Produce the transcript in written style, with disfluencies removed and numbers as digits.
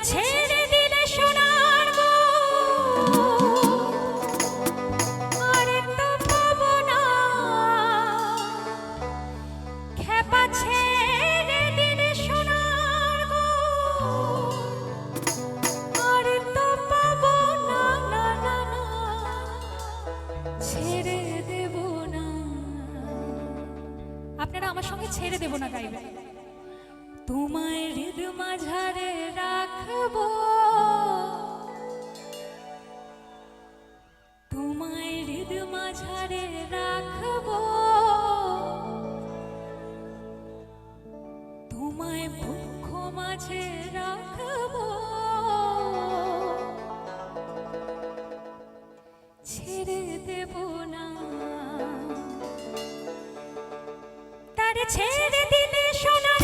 ছেড়ে দিলে সোনার গো আরে তো পাবো না খেপা ছেড়ে দিলে সোনার গো আরে তো পাবো না না না না ছেড়ে দেব না। আপনারা আমার সঙ্গে ছেড়ে দেব না গাইবেন। তোমায় হৃদ মাঝারে রাখবো তোমায় হৃদ মাঝারে রাখবো তোমায় বক্ষ মাঝে রাখবো ছেড়ে দেব না তারে ছেড়ে দিলে সোনার